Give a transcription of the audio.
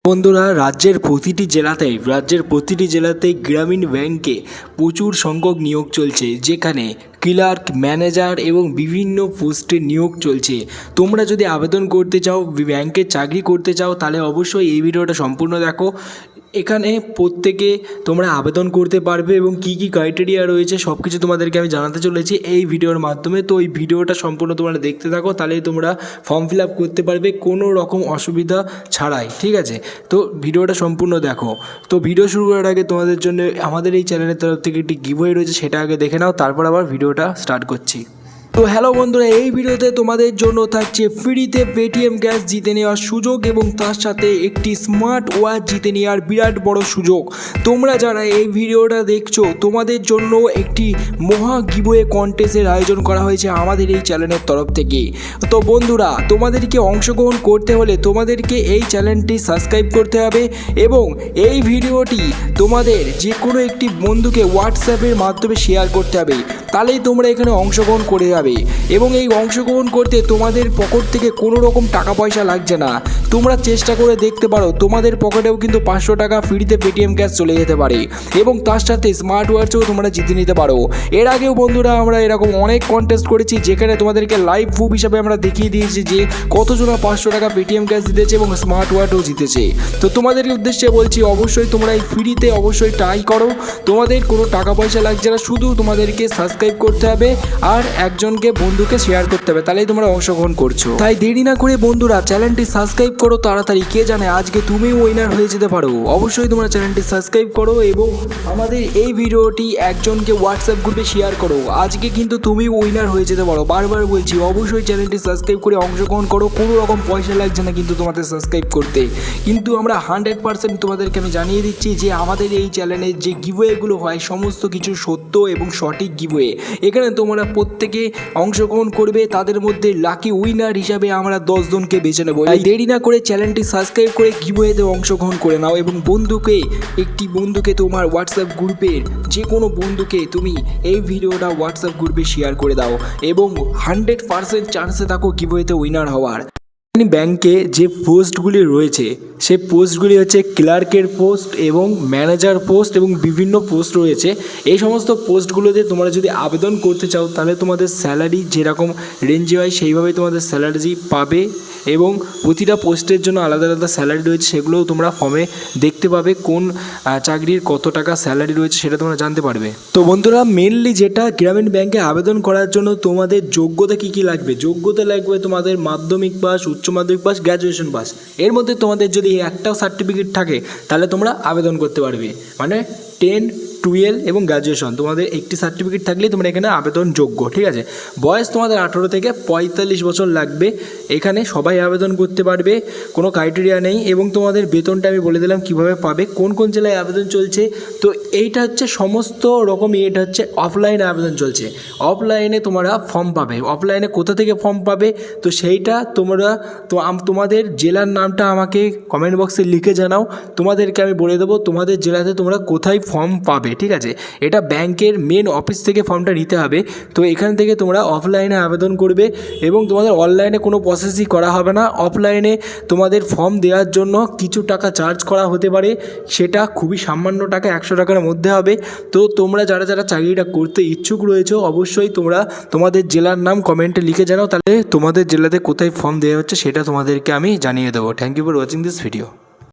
বন্ধুরা, রাজ্যের প্রতিটি জেলাতেই গ্রামীণ ব্যাংকে প্রচুর সংখ্যক নিয়োগ চলছে, যেখানে ক্লার্ক, ম্যানেজার এবং বিভিন্ন পোস্টে নিয়োগ চলছে। তোমরা যদি আবেদন করতে চাও, ব্যাংকে চাকরি করতে চাও, তাহলে অবশ্যই এই ভিডিওটা সম্পূর্ণ দেখো। এখানে প্রত্যেকে তোমরা আবেদন করতে পারবে এবং কি কি ক্রাইটেরিয়া রয়েছে সব কিছু তোমাদেরকে আমি জানাতে চলেছি এই ভিডিওর মাধ্যমে। তো এই ভিডিওটা সম্পূর্ণ তোমরা দেখতে থাকো, তাহলেই তোমরা ফর্ম ফিল আপ করতে পারবে কোনো রকম অসুবিধা ছাড়াই, ঠিক আছে? তো ভিডিওটা সম্পূর্ণ দেখো। তো ভিডিও শুরু করার আগে তোমাদের জন্য আমাদের এই চ্যানেলের তরফ থেকে একটি গিভওয়ে রয়েছে, সেটা আগে দেখে নাও, তারপর আবার ভিডিওটা স্টার্ট করছি। তো হ্যালো বন্ধুরা, এই ভিডিওতে তোমাদের জন্য থাকছে ফ্রিতে পেটিএম ক্যাশ জিতে নেওয়ার সুযোগ এবং তার সাথে একটি স্মার্ট ওয়াচ জিতে নেওয়ার বিরাট বড় সুযোগ। তোমরা যারা এই ভিডিওটা দেখছো, তোমাদের জন্য একটি মহা গিভওয়ে কন্টেস্টের আয়োজন করা হয়েছে আমাদের এই চ্যানেলের তরফ থেকে। তো বন্ধুরা, তোমাদেরকে অংশগ্রহণ করতে হলে তোমাদেরকে এই চ্যানেলটি সাবস্ক্রাইব করতে হবে এবং এই ভিডিওটি তোমাদের যে কোনো একটি বন্ধুকে হোয়াটসঅ্যাপের মাধ্যমে শেয়ার করতে হবে, তাহলেই তোমরা এখানে অংশগ্রহণ করে যাবে। এবং এই অংশগ্রহণ করতে তোমাদের পকেট থেকে কোনো রকম টাকা পয়সা লাগছে না। তোমরা চেষ্টা করে দেখতে পারো, তোমাদের পকেটেও কিন্তু 500 টাকা ফ্রিতে পেটিএম ক্যাশ চলে যেতে পারে এবং তার সাথে স্মার্ট ওয়াচও তোমরা জিতে নিতে পারো। এর আগেও বন্ধুরা আমরা এরকম অনেক কন্টেস্ট করেছি, যেখানে তোমাদেরকে লাইভ প্রুফ হিসাবে আমরা দেখিয়ে দিয়েছি যে কতজনা 500 টাকা পেটিএম ক্যাশ জিতেছে এবং স্মার্ট ওয়াচও জিতেছে। তো তোমাদের উদ্দেশ্যে বলছি, অবশ্যই তোমরা এই ফ্রিতে অবশ্যই ট্রাই করো। তোমাদের কোনো টাকা পয়সা লাগছে না, শুধু তোমাদেরকে সাবস্ক্রাইব করতে হবে আর একজনকে বন্ধুকে শেয়ার করতে হবে, তাহলেই তোমরা অংশগ্রহণ করছো। তাই দেরি না করে বন্ধুরা চ্যানেলটি সাবস্ক্রাইব করো তাড়াতাড়ি, কে জানে আজকে তুমিও উইনার হয়ে যেতে পারো। অবশ্যই তোমরা চ্যানেলটি সাবস্ক্রাইব করো এবং আমাদের এই ভিডিওটি একজনকে হোয়াটসঅ্যাপ গ্রুপে শেয়ার করো। আজকে কিন্তু তুমিও উইনার হয়ে যেতে পারো। বারবার বলছি, অবশ্যই চ্যানেলটি সাবস্ক্রাইব করে অংশগ্রহণ করো। কোনো রকম পয়সা লাগছে না কিন্তু তোমাদের সাবস্ক্রাইব করতে। কিন্তু আমরা 100% তোমাদেরকে আমি জানিয়ে দিচ্ছি যে আমাদের এই চ্যানেলের যে গিভওয়েগুলো হয় সমস্ত কিছু সত্য এবং সঠিক গিভওয়ে। এখানে তোমরা প্রত্যেকে অংশগ্রহণ করবে, তাদের মধ্যে লাকি উইনার হিসাবে আমরা 10 জনকে বেছে নেব। তাই দেরি না করে চ্যানেলটি সাবস্ক্রাইব করে গিভওয়েতে অংশগ্রহণ করে নাও এবং বন্ধুকে তোমার হোয়াটসঅ্যাপ গ্রুপের যে কোনো বন্ধুকে তুমি এই ভিডিওটা হোয়াটসঅ্যাপ গ্রুপে শেয়ার করে দাও এবং 100% চান্সে থাকো গিভওয়েতে উইনার হওয়ার। ব্যাংকে যে পোস্টগুলি রয়েছে সেই পোস্টগুলি হচ্ছে ক্লার্কের পোস্ট এবং ম্যানেজার পোস্ট এবং বিভিন্ন পোস্ট রয়েছে। এই সমস্ত পোস্টগুলোতে তোমরা যদি আবেদন করতে চাও, তাহলে তোমাদের স্যালারি যেরকম রেঞ্জে হয় সেইভাবেই তোমাদের স্যালারি পাবে এবং প্রতিটা পোস্টের জন্য আলাদা আলাদা স্যালারি রয়েছে, সেগুলোও তোমরা ফর্মে দেখতে পাবে। কোন চাকরির কত টাকা স্যালারি রয়েছে সেটা তোমরা জানতে পারবে। তো বন্ধুরা, মেনলি যেটা গ্রামীণ ব্যাংকে আবেদন করার জন্য তোমাদের যোগ্যতা কী কী লাগবে? যোগ্যতা লাগবে তোমাদের মাধ্যমিক পাস, উচ্চ মাধ্যমিক পাস, গ্র্যাজুয়েশন পাস। এর মধ্যে তোমাদের যদি একটাও সার্টিফিকেট থাকে তাহলে তোমরা আবেদন করতে পারবে। মানে 10, 12 এবং গ্র্যাজুয়েশন, তোমাদের একটি সার্টিফিকেট থাকলেই তোমরা এখানে আবেদন যোগ্য, ঠিক আছে? বয়স তোমাদের 18 থেকে 45 বছর লাগবে। এখানে সবাই আবেদন করতে পারবে, কোনো ক্রাইটেরিয়া নেই। এবং তোমাদের বেতনটা আমি বলে দিলাম কীভাবে পাবে, কোন কোন জেলায় আবেদন চলছে। তো এইটা হচ্ছে সমস্ত রকমই, এটা হচ্ছে অফলাইনে আবেদন চলছে। অফলাইনে তোমরা ফর্ম পাবে। অফলাইনে কোথা থেকে ফর্ম পাবে, তো সেইটা তোমরা তোমাদের জেলার নামটা আমাকে কমেন্ট বক্সে লিখে জানাও, তোমাদেরকে আমি বলে দেবো তোমাদের জেলাতে তোমরা কোথায় ফর্ম পাবে, ঠিক আছে? এটা ব্যাংকের মেন অফিস থেকে ফর্মটা নিতে হবে। তো এখান থেকে তোমরা অফলাইনে আবেদন করবে এবং তোমাদের অনলাইনে কোনো প্রসেসই করা হবে না। অফলাইনে তোমাদের ফর্ম দেওয়ার জন্য কিছু টাকা চার্জ করা হতে পারে, সেটা খুবই সামান্য টাকা, 100 টাকার মধ্যে হবে। তো তোমরা যারা যারা চাকরিটা করতে ইচ্ছুক রয়েছো, অবশ্যই তোমরা তোমাদের জেলার নাম কমেন্টে লিখে জানাও, তাহলে তোমাদের জেলাতে কোথায় ফর্ম দেওয়া হচ্ছে সেটা তোমাদেরকে আমি জানিয়ে দেবো। Thank you for watching this video.